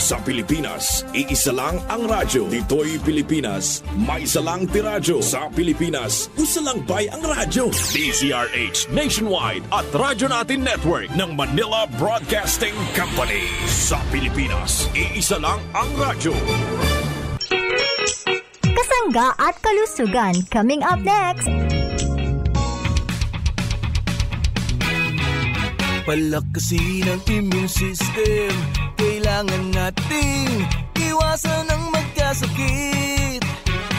Sa Pilipinas, iisa lang ang radyo. Dito'y Pilipinas, may isa lang tiradyo. Sa Pilipinas, usa lang bay ang radyo. DZRH Nationwide at Radyo Natin Network ng Manila Broadcasting Company. Sa Pilipinas, iisa lang ang radyo. Kasangga at kalusugan coming up next. Palakasin ang immune system. Kailangan nating iwasan ang magkasakit.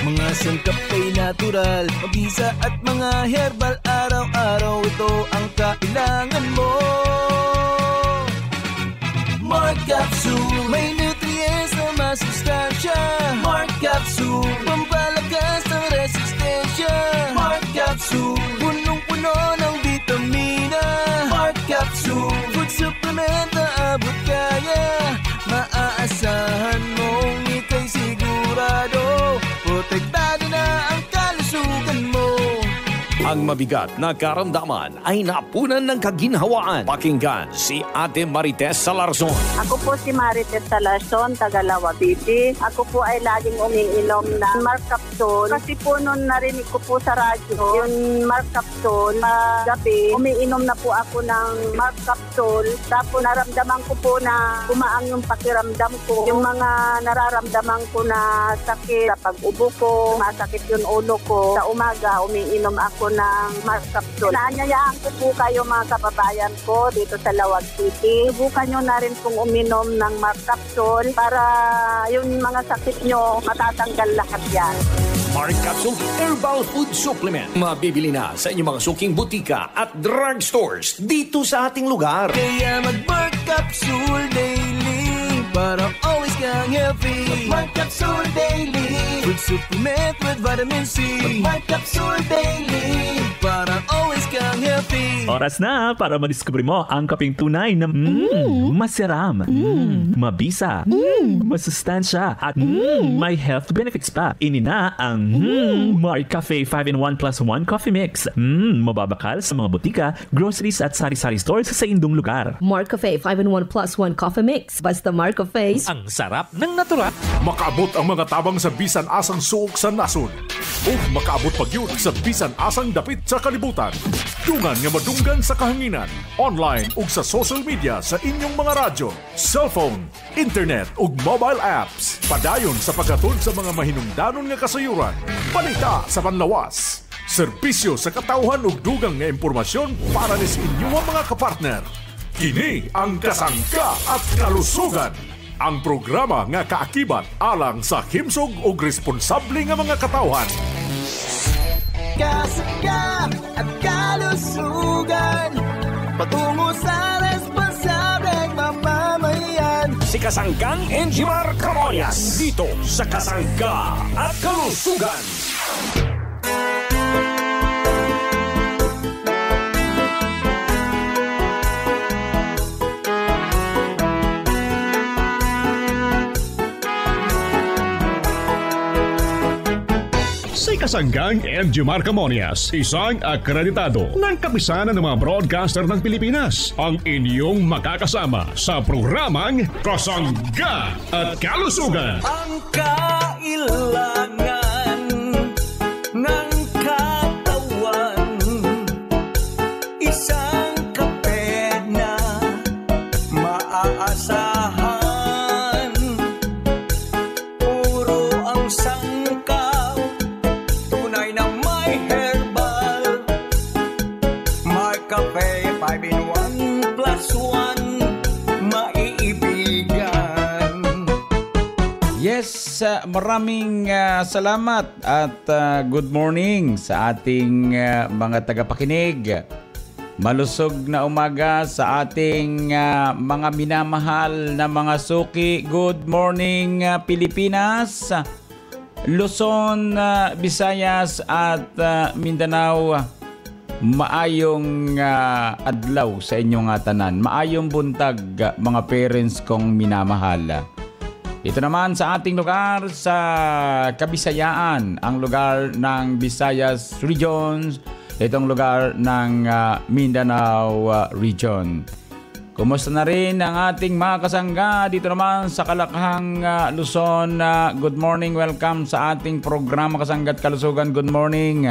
Mga sangkap ay natural, mabisa at mga herbal. Araw-araw ito ang kailangan mo. Mark Capsule, may nutrients na masustansya. Mark Capsule, pampalakas ng resistensya. Mark Capsule, punong-puno ng vitamina. Mark Capsule, food supplement na abot kaya. Maaasahan mong ika'y sigurado. Protektado na ang kalusugan mo. Ang mabigat na karamdaman ay napunan ng kaginhawaan. Pakinggan si Ate Marites Salarzon. Ako po si Marites Salarzon, taga Lawabiti. Ako po ay laging umiinom ng Mark Capsule. Kasi po noon narinig ko po sa radyo, yung Mark Capsule, gabi, umiinom na po ako ng Mark Capsule. Tapos naramdaman ko po na umaang yung pakiramdam ko. Yung mga nararamdaman ko na sakit, sa pag-ubo ko, masakit yung ulo ko. Sa umaga, umiinom ako ng Mark Capsule. Naanyayaan ko po kayo mga kababayan ko dito sa Lawag City. Subukan nyo na rin pong uminom ng Mark Capsule para yung mga sakit nyo matatanggal lahat yan. Mark Capsule Herbal Food Supplement. Mabibili na sa inyong mga suking butika at drugstores dito sa ating lugar. Kaya mag-Mark Capsule Daily para always kang healthy. Mag-Mark Capsule Daily, food supplement with vitamin C. Mag-Mark Capsule Daily para always kang healthy. Oras na para madiskubre mo ang kaping tunay na masiram, mabisa, masustansya at may health benefits pa. Ini na ang Mark Cafe 5-in-1 plus 1 coffee mix. Mababakal sa mga butika, groceries at sari-sari stores sa indong lugar. Mark Cafe 5-in-1 plus 1 coffee mix. Basta Mark Cafe. Ang sarap ng natural. Makaabot ang mga tabang sa bisan asang suok sa nasun. O makaabot pag yun sa bisan asang dapit sa kalibutan. Dungan nga madunggan sa kahanginan. Online ug sa social media sa inyong mga radyo, cellphone, internet ug mobile apps. Padayon sa paghatod sa mga mahinungdanon nga kasayuran. Balita sa panlawas. Serbisyo sa katawhan ug dugang nga impormasyon para ni sa inyong mga kapartner. Kini ang Kasangga at Kalusugan. Ang programa nga kaakibat alang sa himsog ug responsable nga mga katawhan. Kasangga at Kalusugan, patungo sa responsableng mamamayan. Si Kasanggang Enjimar Camoñas dito sa Kasangga at Kalusugan. Si Kasanggang Enjimar Camoñas, isang akreditado ng kapisanan ng mga broadcaster ng Pilipinas, ang inyong makakasama sa programang Kasangga at Kalusugan. Ang kailangan ng katawan, isang kape na maaasahan. Puro ang sangkaw, tunay na may herbal. Mark Cafe 5-in-1 plus 1, maiibigan. Yes, maraming salamat at good morning sa ating mga tagapakinig. Malusog na umaga sa ating mga minamahal na mga suki. Good morning Pilipinas, Luzon, Visayas at Mindanao. Maayong adlaw sa inyong tanan. Maayong buntag mga parents kong minamahal. Ito naman sa ating lugar sa Kabisayaan, ang lugar ng Visayas Regions, itong lugar ng Mindanao Region. Kumusta na rin ang ating mga kasangga dito naman sa Kalakhang, Luzon. Good morning, welcome sa ating programa Kasangga't Kalusugan. Good morning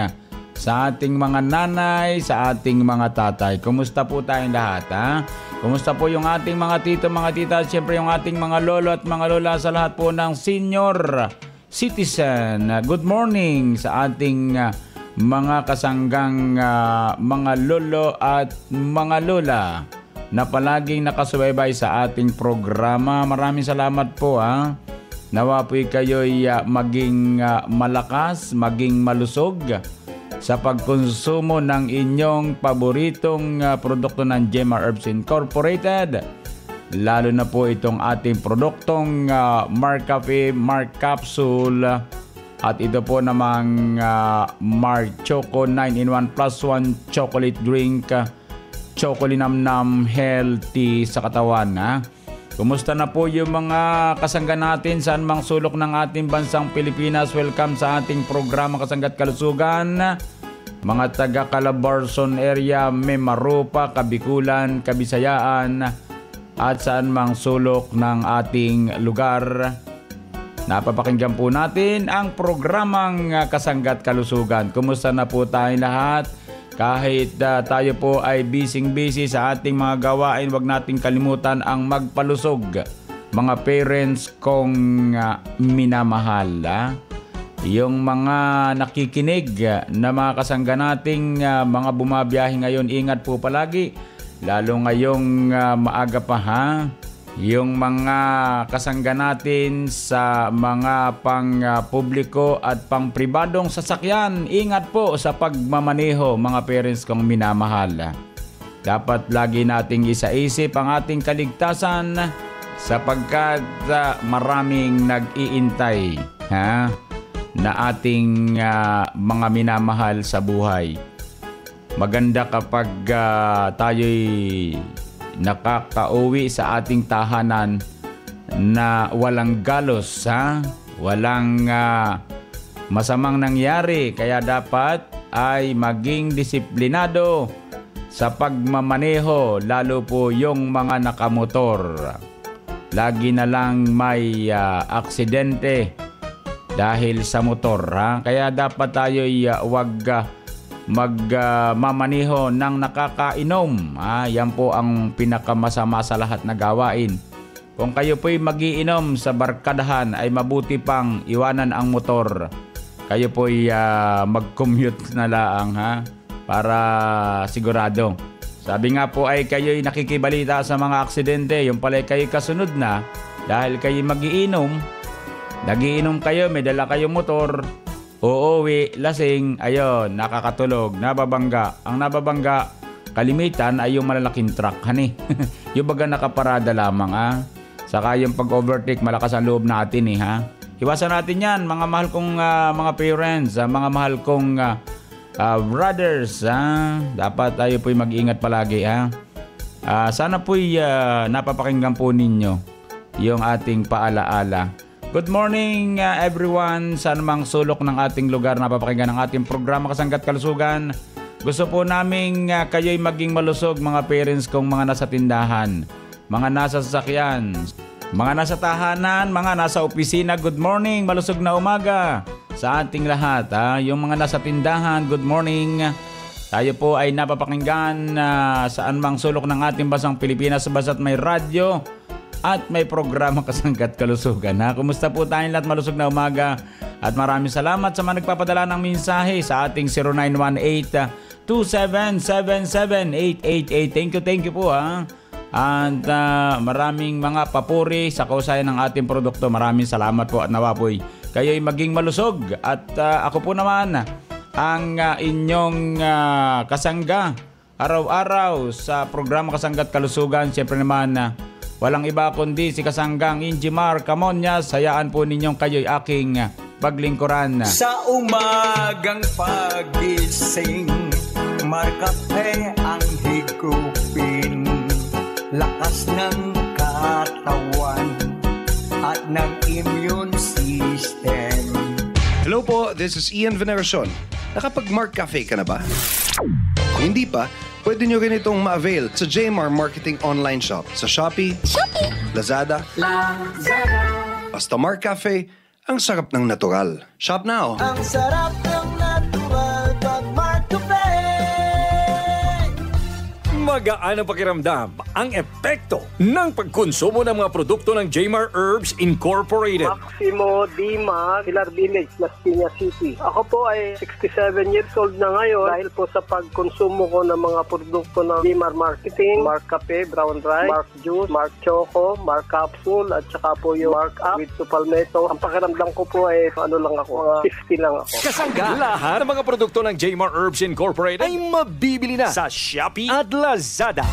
sa ating mga nanay, sa ating mga tatay. Kumusta po tayong lahat, ha? Kumusta po yung ating mga tito, mga tita, at syempre yung ating mga lolo at mga lola sa lahat po ng senior citizen. Good morning sa ating mga kasanggang mga lolo at mga lola na palaging nakasubaybay sa ating programa. Maraming salamat po, ha. Nawa po'y kayo'y maging malakas, maging malusog sa pagkonsumo ng inyong paboritong produkto ng Gemma Herbs Incorporated. Lalo na po itong ating produktong Mark Cafe, Mark Capsule, at ito po namang Mark Choco 9-in-1 plus 1 chocolate drink, chocolate nam healthy sa katawan, ha? Kumusta na po yung mga kasangga natin saan mang sulok ng ating bansang Pilipinas? Welcome sa ating programa Kasangga't Kalusugan. Mga taga Calabarzon area, Mimaropa, Kabikulan, Kabisayaan, at saan mang sulok ng ating lugar. Napapakinggan po natin ang programang Kasangga't Kalusugan. Kumusta na po tayong lahat? Kahit tayo po ay busy sa ating mga gawain, wag nating kalimutan ang magpalusog. Mga parents kong minamahal, ha? Yung mga nakikinig na mga kasangga nating mga bumabiyahe ngayon, ingat po palagi. Lalo ngayong maaga pa, ha? Yung mga kasangga natin sa mga pang-publiko at pang-pribadong sasakyan, ingat po sa pagmamaneho, mga parents kong minamahal. Dapat lagi nating isaisip ang ating kaligtasan sapagkat maraming nag-iintay, ha, na ating mga minamahal sa buhay. Maganda kapag tayo'y nakakauwi sa ating tahanan na walang galos, ha? Walang masamang nangyari. Kaya dapat ay maging disiplinado sa pagmamaneho, lalo po yung mga nakamotor. Lagi na lang may aksidente dahil sa motor, ha? Kaya dapat tayo'y wag magmamaneho ng nakakainom. Yan po ang pinakamasama sa lahat na gawain. Kung kayo po'y magiinom sa barkadahan, ay mabuti pang iwanan ang motor. Kayo po'y mag-commute na lang, ha? Para sigurado. Sabi nga po ay kayo'y nakikibalita sa mga aksidente. Yung pala kayo'y kasunod na dahil kayo'y magiinom. Nagiinom kayo, may dala kayong motor. Uuwi, lasing, ayun, nakakatulog, nababangga. Ang nababangga, kalimitan ay yung malalaking truck, hani. Yung baga nakaparada lamang, ha. Saka yung pag-overtake, malakas ang loob natin, ha. Iwasan natin yan, mga mahal kong mga parents, mga mahal kong brothers, ha. Dapat tayo po'y mag-ingat palagi, ha. Sana po'y napapakinggan po ninyo yung ating paalaala. Good morning everyone sa anumang sulok ng ating lugar na papakinggan ng ating programa Kasangga't Kalusugan. Gusto po naming kayo'y maging malusog, mga parents kong mga nasa tindahan, mga nasa sasakyan, mga nasa tahanan, mga nasa opisina. Good morning, malusog na umaga sa ating lahat, ha? Yung mga nasa tindahan, good morning. Tayo po ay napapakinggan sa anumang sulok ng ating bansang Pilipinas basta't may radyo at may programa Kasangga't Kalusugan, ha? Kumusta po tayong lahat? Malusog na umaga. At maraming salamat sa mga nagpapadala ng mensahe sa ating 0918-2777-888. Thank you po, ha? At maraming mga papuri sa kausayan ng ating produkto. Maraming salamat po at nawa po'y kayo'y maging malusog. At ako po naman ang inyong kasangga araw-araw sa programa Kasangga't Kalusugan. Siyempre naman walang iba kundi si Kasanggang Injimar Camonias. Hayaan po ninyong kayo'y aking paglingkuran. Sa umagang pagising, Markape ang higupin, lakas ng katawan at ng immune system. Hello po, this is Ian Veneracion. Nakapag-Mark Cafe ka na ba? Kung hindi pa, Pwede nyo rin itong ma-avail sa Jmar Marketing Online Shop sa Shopee, Lazada, Basta Mark Cafe, ang sarap ng natural. Shop now! Ang sarap ng natural pag Mark Cafe. Magaan ang pakiramdam ang epekto ng pagkonsumo ng mga produkto ng Jmar Herbs Incorporated. Maximo Dima, Pilar Village, Las Piñas City. Ako po ay 67 years old na ngayon dahil po sa pagkonsumo ko ng mga produkto ng Jmar Marketing, Mark Cafe, Brown Rice, Mark Juice, Mark Choco, Mark Capsule, at saka po yung Mark Up with Palmetto. Ang pakiramdam ko po ay mga 50 lang ako. Kasangga, lahat ng mga produkto ng Jmar Herbs Incorporated ay mabibili na sa Shopee at Lazada.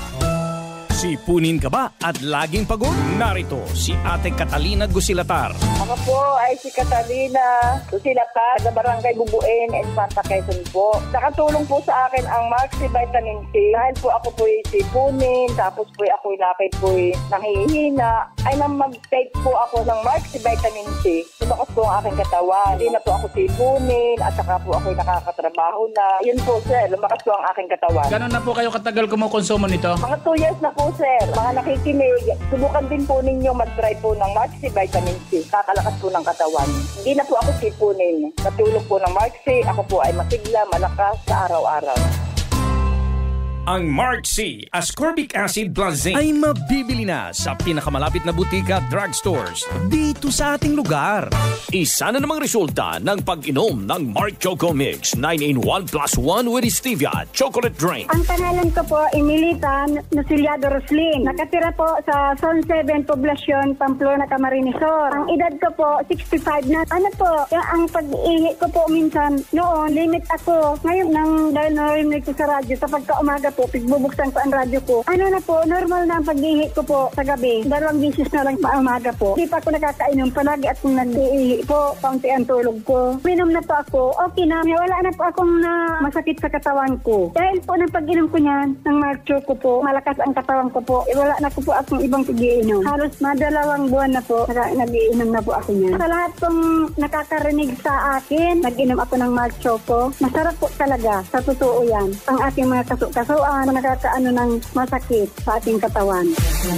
Sipunin ka ba at laging pagod? Narito si Ate Catalina Gusilatar. Ako po ay si Catalina Gusilatar, sa Barangay Bubuin, Infanta, Quezon po. Nakatulong po sa akin ang Maxi Vitamin C. Dahil po ako po ay sipunin, tapos po ako lakay po nangihina, ay nang mag-take po ako ng Maxi Vitamin C. Tumakas po ang aking katawan. Hindi na po ako sipunin, at saka po ako nakakatrabaho na. Yun po sir, lumakas po ang aking katawan. Gano'n na po kayo katagal kumukonsumo nito? Mga 2 years na po sir. Mga nakikinig, subukan din po ninyo mag-try po ng Maxi Vitamin C. Kakalakas po ng katawan. Hindi na po ako sipunin. Natulog po ng Maxi, ako po ay masigla, malakas sa araw-araw. Ang Mark C. Ascorbic Acid Plus Zinc ay mabibili na sa pinakamalapit na butika at drugstores dito sa ating lugar. Isa na namang resulta ng pag-inom ng Mark Choco Mix 9-in-1 plus 1 with stevia chocolate drink. Ang pangalan ko po, Emilita Nusiliado Roslin. Nakatira po sa Zone 7 Poblacion, Pamplona, Camarines Sur. Ang edad ko po, 65 na. Ano po, ang pag-ihi ko po minsan noon, limit ako. Ngayon, dahil narinig ko sa radyo, sa pagka-umaga po, pigbubuksan ko ang radyo ko. Ano na po, normal na ang pag-ihi ko po sa gabi. 2 beses na lang pa umaga po. Di pa ako nakakainom, palagi akong nag-ihi po, kaunti ang tulog ko. Minom na po ako, okay na. Wala na po akong masakit sa katawan ko. Dahil po ng pag-inom ko niyan, ng Marcho ko po, malakas ang katawan ko po. Wala na po akong ibang pag-iinom. Halos 2 buwan na po, nag-iinom na po ako niyan. Sa lahat pong nakakarinig sa akin, nag-inom ako ng Marcho ko. Masarap po talaga, sa totoo yan. Ang ating mga kaso nakakaano ng masakit sa ating katawan.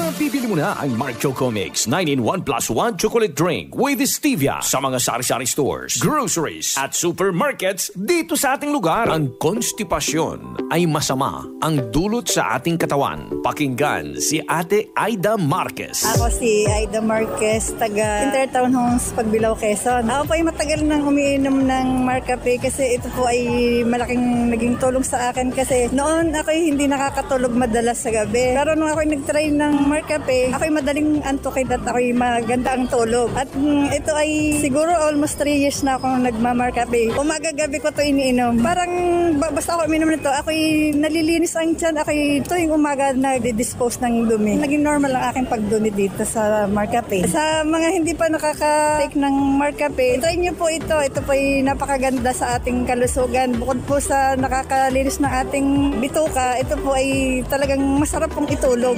Mabibili mo na ang Mark Choco Mix 9-in-1 plus 1 chocolate drink with stevia sa mga sari-sari stores, groceries at supermarkets dito sa ating lugar. Ang konstipasyon ay masama ang dulot sa ating katawan. Pakinggan si Ate Aida Marquez. Ako si Aida Marquez, taga Intertown Homes, Pagbilao, Quezon. Ako po ay matagal nang umiinom ng Mark Cafe kasi ito po ay malaking naging tulong sa akin kasi noon ako hindi nakakatulog madalas sa gabi. Pero nung ako'y nag-try ng Mark Cafe, ako'y madaling antukin at ako'y maganda ang tulog. At ito ay siguro almost 3 years na akong nagma-Mark Cafe. Umaga-gabi ko ito iniinom. Parang basta ako uminom nito, ako'y nalilinis ang tiyan. Ako'y tuwing umaga nag-dispose ng dumi. Naging normal ang aking pagdumi dito sa Mark Cafe. Sa mga hindi pa nakaka-take ng Mark Cafe, try niyo po ito. Ito po ay napakaganda sa ating kalusugan. Bukod po sa nakakalinis ng ating bituka, ito po ay talagang masarap pong itulog.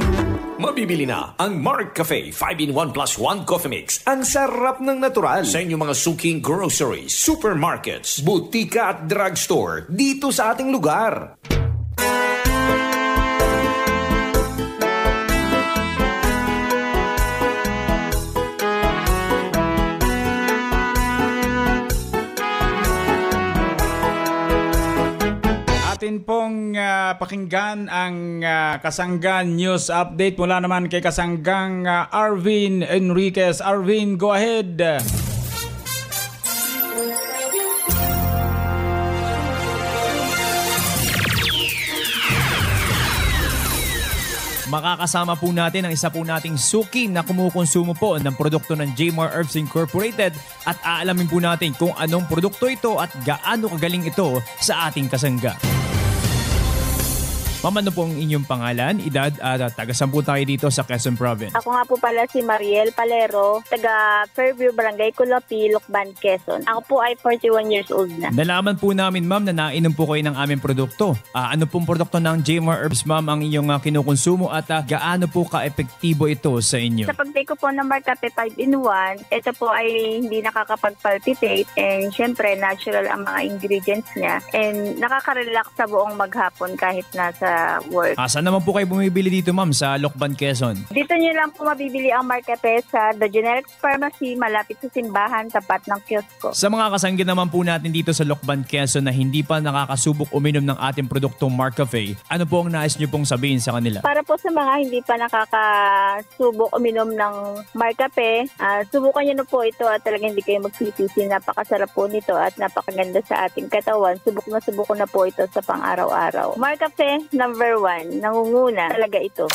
Mabibili na ang Mark Cafe 5-in-1 plus 1 coffee mix. Ang sarap ng natural sa inyong mga suking groceries, supermarkets, butika at drugstore dito sa ating lugar. Atin pong pakinggan ang Kasanggan News Update mula naman kay Kasanggang Arvin Enriquez. Arvin, go ahead. Makakasama po natin ang isa po nating suki na kumukonsumo po ng produkto ng Jmar Herbs Incorporated at aalamin po natin kung anong produkto ito at gaano kagaling ito sa ating kasangga. Ma'am, ano pong inyong pangalan, edad at taga-saan po tayo dito sa Quezon Province? Ako nga po pala si Mariel Palero, taga Fairview, Barangay Culapi, Lucban, Quezon. Ako po ay 41 years old na. Nalaman po namin, ma'am, na nainom po kayo ng aming produkto. Ano pong produkto ng Jmar Herbs, ma'am, ang inyong kinukonsumo at gaano po ka-epektibo ito sa inyo? Sa pag-take ko po ng Mark Cafe 5-in-1, ito po ay hindi nakakapag-palpitate and syempre natural ang mga ingredients niya and nakaka-relax sa buong maghapon kahit nasa sa work. Saan naman po kayo bumibili dito, ma'am, sa Lokban, Quezon? Dito nyo lang po mabibili ang Marcape sa The Generic Pharmacy, malapit sa simbahan, tapat ng kiosko. Sa mga kasangga naman po natin dito sa Lokban, Quezon na hindi pa nakakasubok uminom ng ating produktong Marcafe, ano po ang nais nyo pong sabihin sa kanila? Para po sa mga hindi pa nakakasubok uminom ng Marcape, subukan nyo na po ito at talagang hindi kayo magsisisi. Napakasarap po nito at napakaganda sa ating katawan. Subok ko na po ito sa pang-araw-araw. Marcafe, number 1. Nangunguna talaga ito.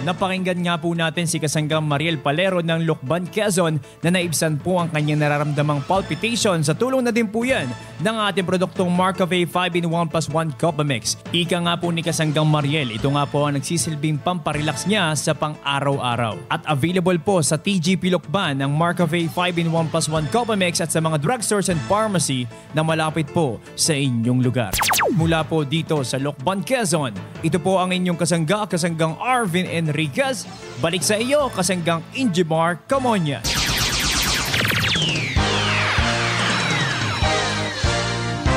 Napakinggan nga po natin si Kasanggang Mariel Palero ng Lokban, Quezon na naibsan po ang kanyang nararamdamang palpitation sa tulong na din po yan ng ating produktong Marcafe 5-in-1+1 Copa Mix. Ika nga po ni Kasanggang Mariel, ito nga po ang nagsisilbing pamparelax niya sa pang-araw-araw. At available po sa TGP Lokban ang Marcafe 5-in-1+1 Copa Mix at sa mga drugstores and pharmacy na malapit po sa inyong lugar. Mula po dito sa Lokban, Quezon, ito po ang inyong Kasanggang Arvin Enriquez. Balik sa iyo, Kasanggang Injimar Camonia.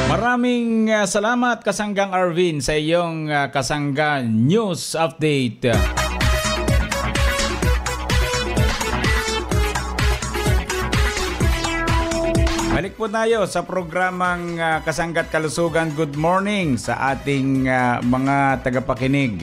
Maraming salamat, Kasanggang Arvin, sa iyong Kasangga News Update. Balik po tayo sa programang Kasangga't Kalusugan. Good morning sa ating mga tagapakinig.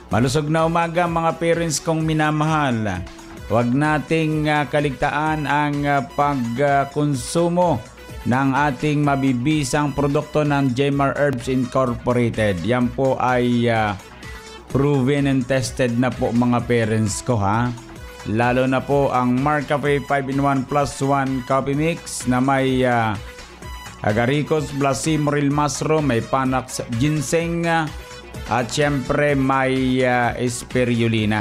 Malusog na umaga mga parents kong minamahal. Huwag nating kaligtaan ang pagkonsumo ng ating mabibisang produkto ng Jmar Herbs Incorporated. Yan po ay proven and tested na po mga parents ko Lalo na po ang Marcafe 5-in-1+1 Coffee Mix na may agaricus, blasimoril mushroom, may panax ginseng at syempre may spirulina.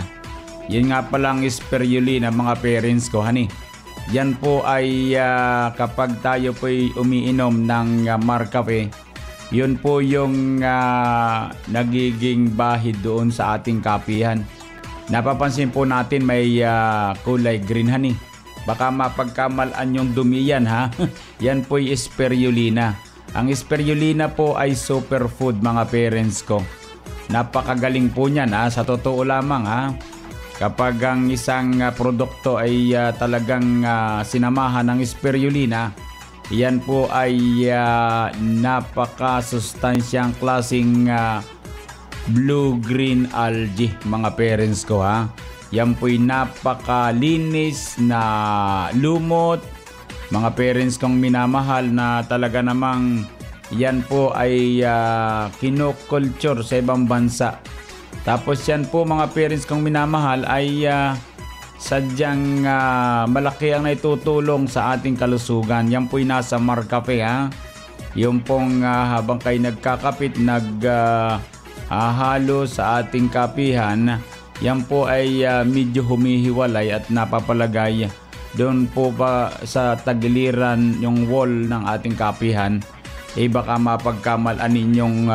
Yun nga palang spirulina mga parents ko, honey. Yan po ay kapag tayo po'y umiinom ng Marcafe, yun po yung nagiging bahid doon sa ating kapihan. Napapansin po natin may kulay green, honey. Baka mapagkamalan yung dumi yan, Yan po yung spirulina. Ang spirulina po ay superfood mga parents ko. Napakagaling po niyan sa totoo lamang Kapag ang isang produkto ay talagang sinamahan ng spirulina, yan po ay napakasustansyang klaseng blue-green algae mga parents ko Yan po'y napakalinis na lumot mga parents kong minamahal na talaga namang yan po ay kinokulture sa ibang bansa. Tapos yan po mga parents kong minamahal ay sadyang malaki ang naitutulong sa ating kalusugan. Yan po'y nasa Marcafe Yung pong habang kayo nagkakapit, halo sa ating kapihan, yan po ay medyo humihiwalay at napapalagay doon po pa sa tagiliran yung wall ng ating kapihan. Baka mapagkamalan ninyong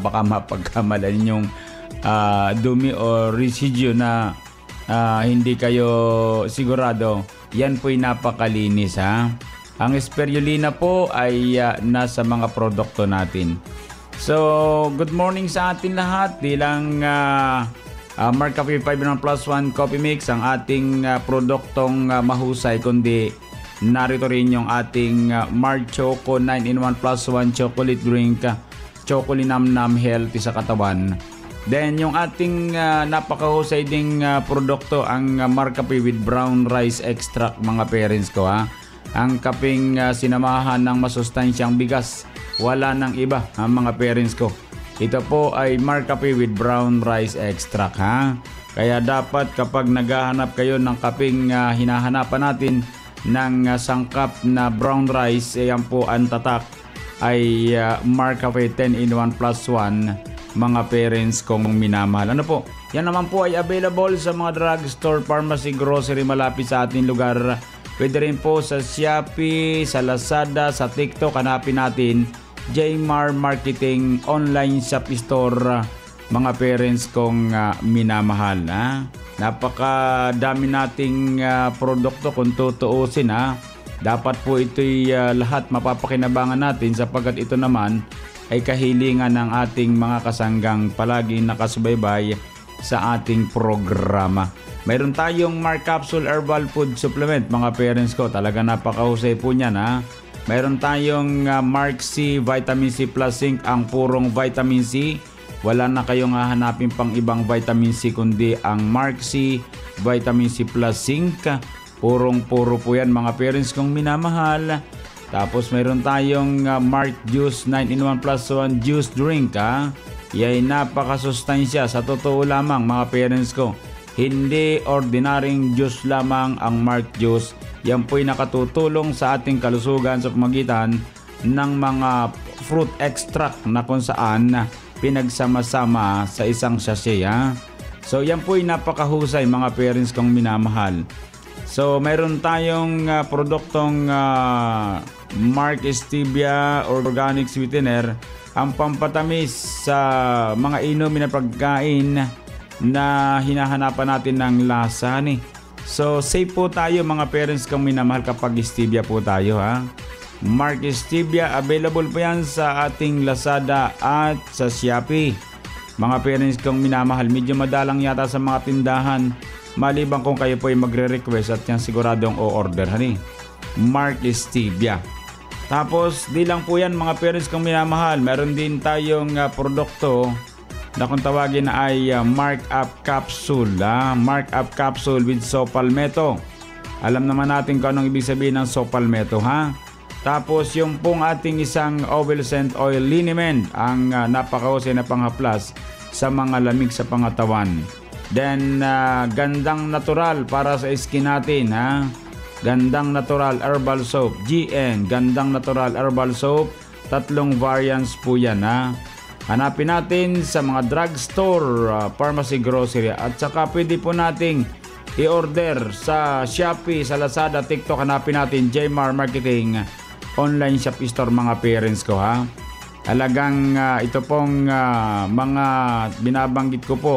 baka mapagkamalan ninyong dumi o residue na hindi kayo sigurado. Yan po'y napakalinis Ang spirulina po ay nasa mga produkto natin. So, good morning sa atin lahat. Bilang Marcafe 5-in-1+1 Coffee Mix, ang ating produktong mahusay, kundi narito rin yung ating Marchoco 9-in-1+1 chocolate drink, chocolate nam-nam healthy sa katawan. Then, yung ating napakahusay ding produkto, ang Marcafe with brown rice extract mga parents ko Ang kaping sinamahan ng masustansyang bigas. Wala nang iba mga parents ko. Ito po ay Marcafe with brown rice extract Kaya dapat kapag naghahanap kayo ng kaping hinahanapan natin ng sangkap na brown rice, yan po ang tatak ay Marcafe 10-in-1+1 mga parents kong minamahal. Ano po? Yan naman po ay available sa mga drugstore, pharmacy, grocery malapit sa ating lugar. Pwede rin po sa Shopee, sa Lazada, sa TikTok. Hanapin natin Jmar Marketing Online Shop Store mga parents kong minamahal. Napakadami nating produkto kung tutuusin. Dapat po ito'y lahat mapapakinabangan natin sapagkat ito naman ay kahilingan ng ating mga kasanggang palagi nakasubaybay sa ating programa. Mayroon tayong Mark Capsule Herbal Food Supplement, mga parents ko. Talaga napakahusay po niyan, ha. Mayroon tayong Mark C Vitamin C Plus Zinc, ang purong vitamin C. Wala na kayong hahanapin pang ibang vitamin C kundi ang Mark C Vitamin C Plus Zinc. Purong-puro po yan, mga parents kong minamahal. Tapos mayroon tayong Mark Juice 9-in-1 plus 1 juice drink, ha. Yay, napakasustansya. Sa totoo lamang, mga parents ko, hindi ordinaryong juice lamang ang Mark Juice. Yan po'y nakatutulong sa ating kalusugan sa pamagitan ng mga fruit extract na kung saan pinagsama-sama sa isang sachet, ha. So yan po'y napakahusay, mga parents kong minamahal. So mayroon tayong produktong Mark Stevia Organic Sweetener, ang pampatamis sa mga inumin na pagkain na hinahanapan natin ng lasa, ni. So safe po tayo, mga parents kong minamahal, kapag stevia po tayo, ha. Mark Stevia, available po yan sa ating Lazada at sa Shopee. Mga parents kong minamahal, medyo madalang yata sa mga tindahan, maliban kung kayo po ay magre-request at yan siguradong o-order, hani. Mark Stevia. Tapos di lang po yan, mga parents kong minamahal, meron din tayong produkto na kung tawagin ay Mark Up Capsule, Mark Up Capsule with Saw Palmetto. Alam naman natin kung anong ibig sabihin ng Saw Palmetto, ha. Tapos yung pong ating isang oil scent oil liniment, ang napakahusay na panghaplas sa mga lamig sa pangatawan. Then gandang natural para sa skin natin, ha. Gandang natural herbal soap, GN, gandang natural herbal soap, 3 variants po yan, ha. Hanapin natin sa mga drugstore, pharmacy, grocery, at saka pwede po nating i-order sa Shopee, sa Lazada, TikTok. Hanapin natin JMar Marketing online shop store, mga parents ko, ha. Talagang ito pong mga binabanggit ko po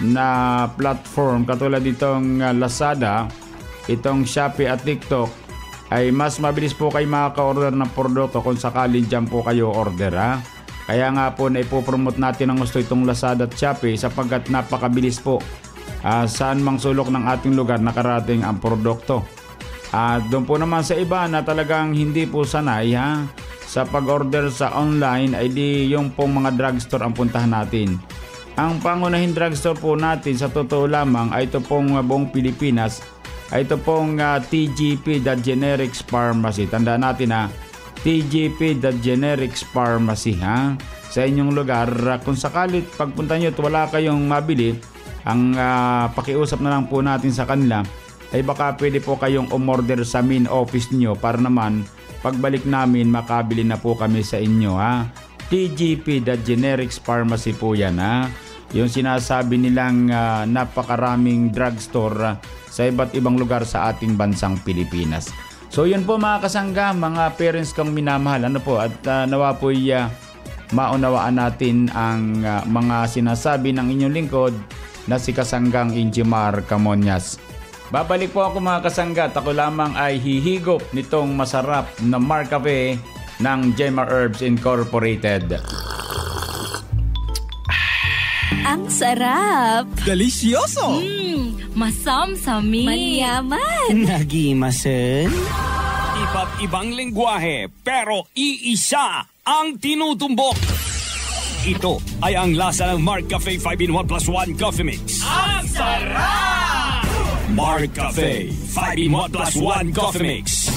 na platform katulad itong Lazada, itong Shopee at TikTok, ay mas mabilis po kayo makaka-order ng produkto kung sakaling dyan po kayo order, ha. Kaya nga po na ipopromote natin ang gusto itong Lazada at Shopee sapagkat napakabilis po saan mang sulok ng ating lugar nakarating ang produkto. At doon po naman sa iba na talagang hindi po sanay, ha, sa pag-order sa online, ay di yung pong mga drugstore ang puntahan natin. Ang pangunahing drugstore po natin sa totoo lamang ay ito pong buong Pilipinas, ay ito pong TGP, The Generics Pharmacy. Tandaan natin, ha, TGP, The Generics Pharmacy, ha. Sa inyong lugar, kung sakalit pagpunta nyo at wala kayong mabili, ang pakiusap na lang po natin sa kanila ay baka pwede po kayong umorder sa main office nyo para naman pagbalik namin makabili na po kami sa inyo, ha. TGP, The Generics Pharmacy po yan, ha. Yung sinasabi nilang napakaraming drugstore sa iba't ibang lugar sa ating bansang Pilipinas. So yun po, mga kasangga, mga parents kong minamahal, ano po, at nawa po'y maunawaan natin ang mga sinasabi ng inyong lingkod na si Kasanggang Injimar Camonias. Babalik po ako, mga kasangga, at ako lamang ay hihigop nitong masarap na Mark Cafe ng Jemar Herbs Incorporated. Ang sarap! Delisyoso! Masamsamin! Manyaman! Nagimasen! Iba't ibang lengguwahe, pero iisa ang tinutumbok. Ito ay ang lasa ng Mark Cafe 5-in-1 plus 1 Coffee Mix. Ang sarap! Mark Cafe 5-in-1 plus 1 Coffee Mix.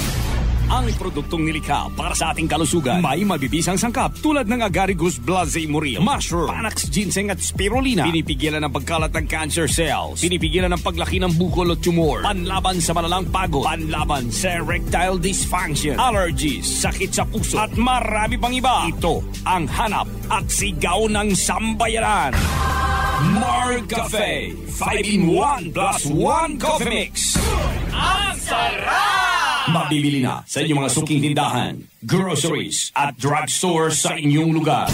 Ang produktong nilikha para sa ating kalusugan. May mabibisang sangkap tulad ng agaricus blazei murillo, mushroom, panax ginseng at spirulina. Pinipigilan ang pagkalat ng cancer cells. Pinipigilan ang paglaki ng bukol o tumor. Panlaban sa malalang pagod. Panlaban sa erectile dysfunction, allergies, sakit sa puso, at marami pang iba. Ito ang hanap at sigaw ng sambayaran. Mark Cafe 5-in-1 plus 1 Coffee Mix. Ang sarap! Mabibili na sa inyong mga suking tindahan, groceries at drugstore sa inyong lugar.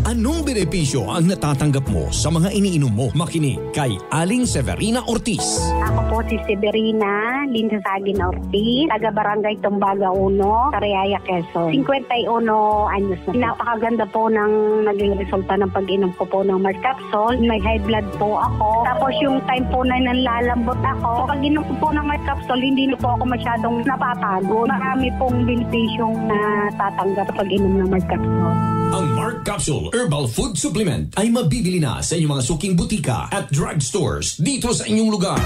Anong benepisyo ang natatanggap mo sa mga iniinom mo? Makinig kay Aling Severina Ortiz. Ako po si Severina, Linda Sagin Ortiz, taga Barangay Tumbaga 1, Sariaya, Quezon. 51 anyos na. Napakaganda po ng naging resulta ng pag-inom ko po ng Mark Capsule. May high blood po ako. Tapos yung time po na nanlalambot ako. So pag-inom ko po ng Mark Capsule, hindi na po ako masyadong napapagod. Marami pong benefisyong natatanggap sa pag-inom ng Mark Capsule. Ang Mark Capsule Herbal Food Supplement ay mabibili na sa inyong mga suking butika at drugstores dito sa inyong lugar.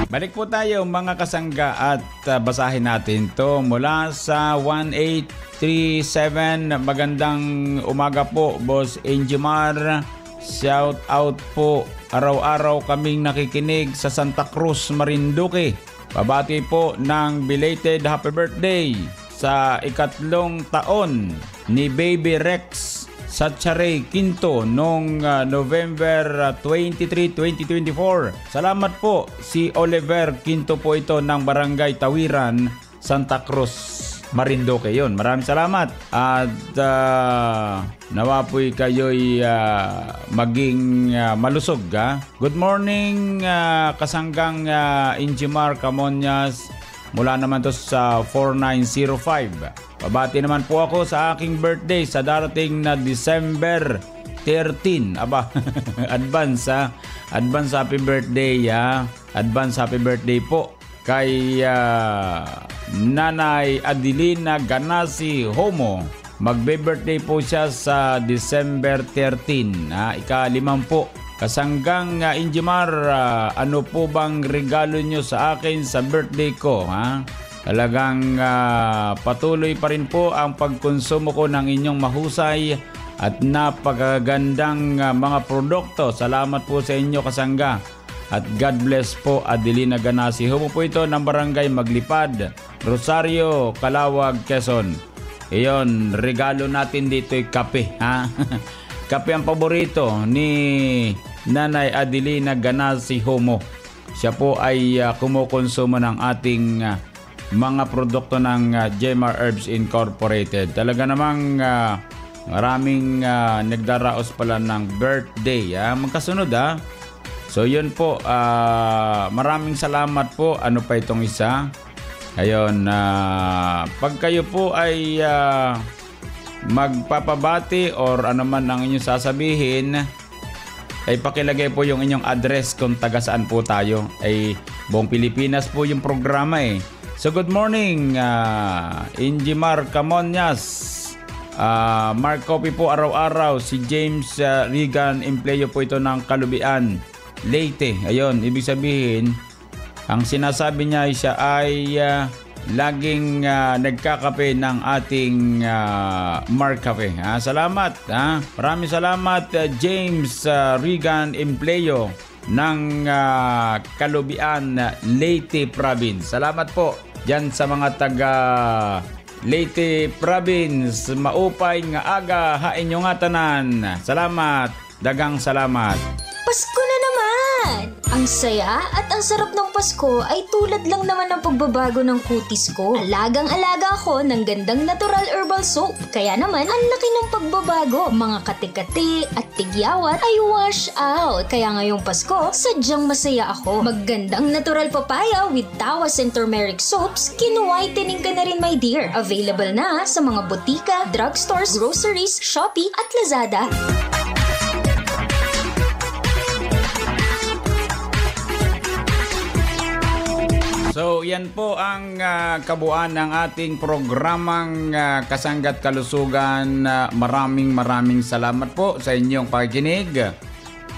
Balik po tayo mga kasangga at basahin natin to mula sa 1837. Magandang umaga po, Boss Angemar. Shout out po. Araw-araw kaming nakikinig sa Santa Cruz, Marinduque. Pabati po ng belated happy birthday sa 3 taon ni Baby Rex Satcharay Quinto noong November 23, 2024. Salamat po, si Oliver Quinto po ito ng Barangay Tawiran, Santa Cruz, Marinduque. Yun, maraming salamat. At nawa po'y kayo'y maging malusog. Good morning, kasanggang Injimar Camonias. Mula naman to sa 4905. Pabati naman po ako sa aking birthday sa darating na December 13. Aba, advance happy birthday Advance happy birthday po kay Nanay Adelina Ganasi Homo. Magbe-birthday po siya sa December 13. Ika-5 po. Kasanggang Injimar, ano po bang regalo nyo sa akin sa birthday ko? Talagang patuloy pa rin po ang pagkonsumo ko ng inyong mahusay at napakagandang mga produkto. Salamat po sa inyo, kasangga. At God bless po, Adelina Ganasi. Humo po ito ng Barangay Maglipad, Rosario, Calawag, Quezon. Iyon, regalo natin dito ay kape. Kape ang paborito ni Nanay Adelina Ganasi Homo. Siya po ay kumukonsumo ng ating mga produkto ng Jemar Herbs Incorporated. Talaga namang maraming nagdaraos pala ng birthday. Magkasunod So yun po, maraming salamat po. Ano pa itong isa? Ayun, pag kayo po ay magpapabati or ano man ang inyong sasabihin, ay pakilagay po yung inyong address kung taga saan po tayo. Ay buong Pilipinas po yung programa So good morning, Injimar Camonias. Mark Copy po araw-araw. Si James Regan, empleyo po ito ng Kalubian, Leyte. Ayun, ibig sabihin, ang sinasabi niya ay siya ay laging nagkakape ng ating Mark Cafe. Salamat. Maraming salamat, James Regan, empleyo ng Kalubian, Leyte Province. Salamat po dyan sa mga taga Leyte Province. Maupay nga aga hain nyo nga tanan. Salamat. Dagang salamat. Pasko na naman! Ang saya at ang sarap ng Pasko ay tulad lang naman ng pagbabago ng kutis ko. Alagang-alaga ako ng gandang natural herbal soap. Kaya naman, ang laki ng pagbabago. Mga kati-kati at tigyawat ay wash out. Kaya ngayong Pasko, sadyang masaya ako. Maggandang natural papaya with tawas and turmeric soaps, kinuwhitening ka na rin, my dear. Available na sa mga butika, drugstores, groceries, Shopee at Lazada. So yan po ang kabuuan ng ating programang Kasanggat Kalusugan. Maraming salamat po sa inyong pakikinig.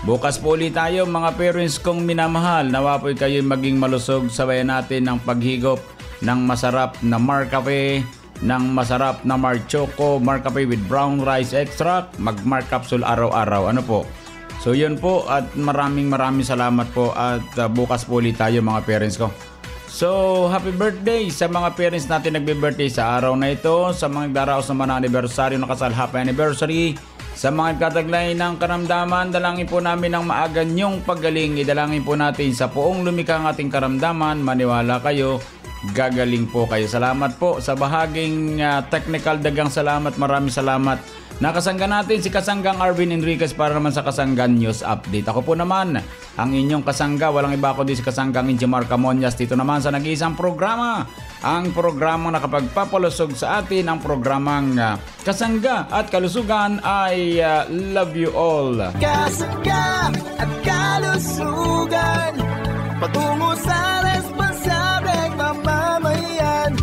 Bukas po ulit tayo mga parents kong minamahal. Nawa po kayo maging malusog. Sabayan natin ng paghigop ng masarap na Mark Cafe, ng masarap na Mark Choco, Mark Cafe with brown rice extract, mag-Mark Capsule araw-araw. Ano po? So yun po at maraming salamat po at bukas po ulit tayo mga parents ko. So, happy birthday sa mga parents natin nagbe-birthday sa araw na ito. Sa mga nagdaraos naman ng anibersaryo, nakasal happy anniversary. Sa mga kataglay ng karamdaman, dalangin po namin ang maaga niyong paggaling. Idalangin po natin sa poong lumikha ang ating karamdaman. Maniwala kayo, gagaling po kayo. Salamat po sa bahaging technical. Dagang salamat, maraming salamat. Nakasangga natin si Kasanggang Arvin Enriquez para naman sa Kasanggan News Update. Ako po naman, ang inyong kasangga, walang iba kundi si Kasanggang Jemar Camonias. Dito naman sa nag-iisang programa, ang programang nakapagpapalusog sa atin, ang programang Kasangga at Kalusugan ay Love You All. Kasangga at kalusugan, patungo sa responsableng mamamayan.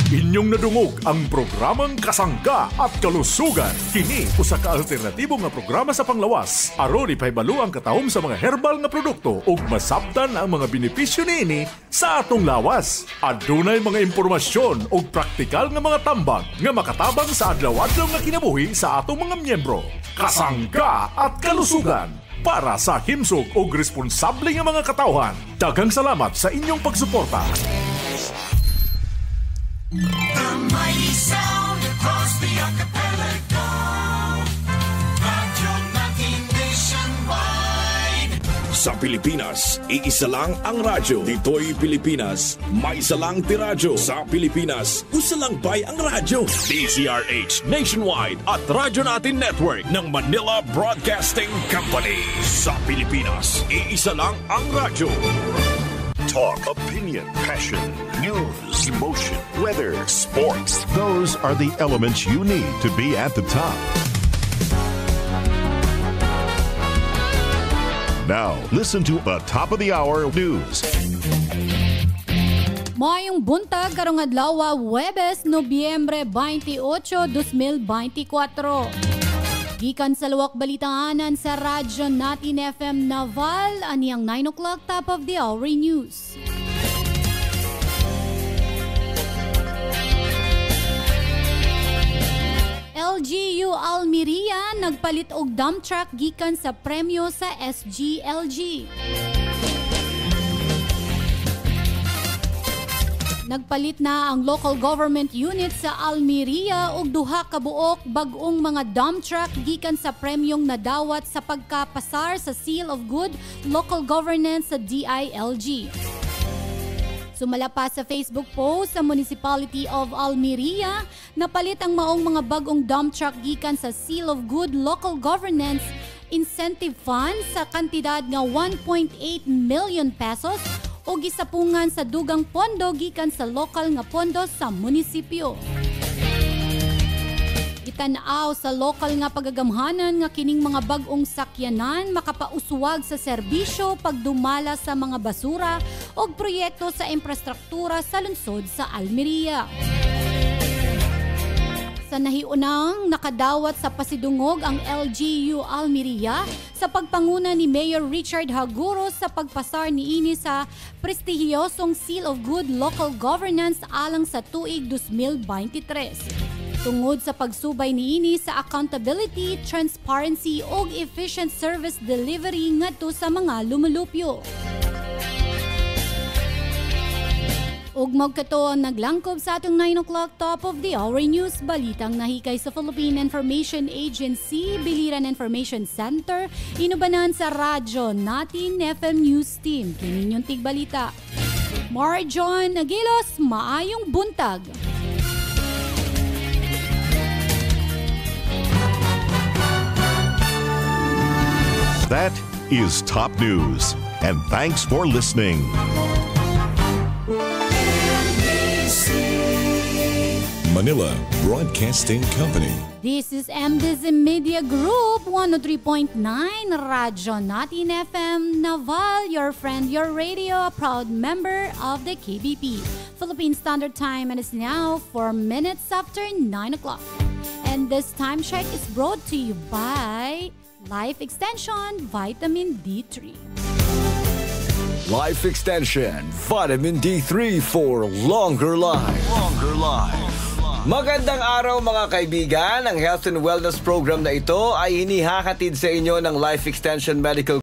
Inyong nadungog ang programang Kasangga at Kalusugan. Kini usa ka alternatibo nga programa sa panglawas. Aron ipahibalo ang katahom sa mga herbal nga produkto ug masabtan ang mga benepisyo niini sa atong lawas. Adunay mga impormasyon ug praktikal nga mga tambag nga makatabang sa adlaw-adlaw nga kinabuhi sa atong mga miyembro. Kasangga at Kalusugan, para sa himsog ug responsable nga mga katawhan. Daghang salamat sa inyong pagsuporta. The mighty sound across the archipelago. Radyo natin nationwide. Sa Pilipinas, iisa lang ang radyo. Dito'y Pilipinas, may isa lang tiradyo. Sa Pilipinas, usa lang bay ang radyo. DZRH Nationwide at Radyo Natin Network ng Manila Broadcasting Company. Sa Pilipinas, iisa lang ang radyo. Talk, opinion, passion, news, emotion, weather, sports. Those are the elements you need to be at the top. Now, listen to the top of the hour news. Mayong buntag karong adlaw, Huwebes, Nobyembre 28, 2024. Gikan sa luwak balitaanan sa Radyo Natin FM Naval, aniyang 9 o'clock top of the hour news. LGU Almeria nagpalit og dump truck gikan sa premyo sa SGLG. Nagpalit na ang local government unit sa Almeria og duha ka buok bag-ong mga dump truck gikan sa premyong nadawat sa pagkapasar sa Seal of Good Local Governance sa DILG. Sumala pa sa Facebook post sa Municipality of Almeria, napalit ang maong mga bag-ong dump truck gikan sa Seal of Good Local Governance Incentive Fund sa kantidad nga 1.8 million pesos o gisapungan sa dugang pondo gikan sa lokal nga pondo sa munisipyo. Itanaw sa lokal nga pagagamhanan nga kining mga bag-ong sakyanan makapauswag sa serbisyo pagdumala sa mga basura o proyekto sa infrastruktura sa lungsod sa Almeria. Sa nahiunang nakadawat sa pasidungog ang LGU Almeria sa pagpanguna ni Mayor Richard Haguro sa pagpasar niini sa prestihiyosong Seal of Good Local Governance alang sa tuig 2023. Tungod sa pagsubay niini sa accountability, transparency ug efficient service delivery ngadto sa mga lumulupyo. Ug magkato ang naglangkob sa atong 9 o'clock top of the hour news, balitang nahikay sa Philippine Information Agency, Biliran Information Center, inubanan sa Radyo Natin FM News Team. Kininyong tigbalita. Marjon Aguilos, maayong buntag. That is top news. And thanks for listening. Manila Broadcasting Company. This is MDZ Media Group, 103.9 Radyo Natin FM Naval, your friend, your radio, a proud member of the KBP. Philippine Standard Time, and it's now 4 minutes after 9 o'clock. And this time check is brought to you by Life Extension Vitamin D3. Life Extension Vitamin D3 for longer life. Longer life. Magandang araw mga kaibigan. Ang Health and Wellness Program na ito ay hinihahatid sa inyo ng Life Extension Medical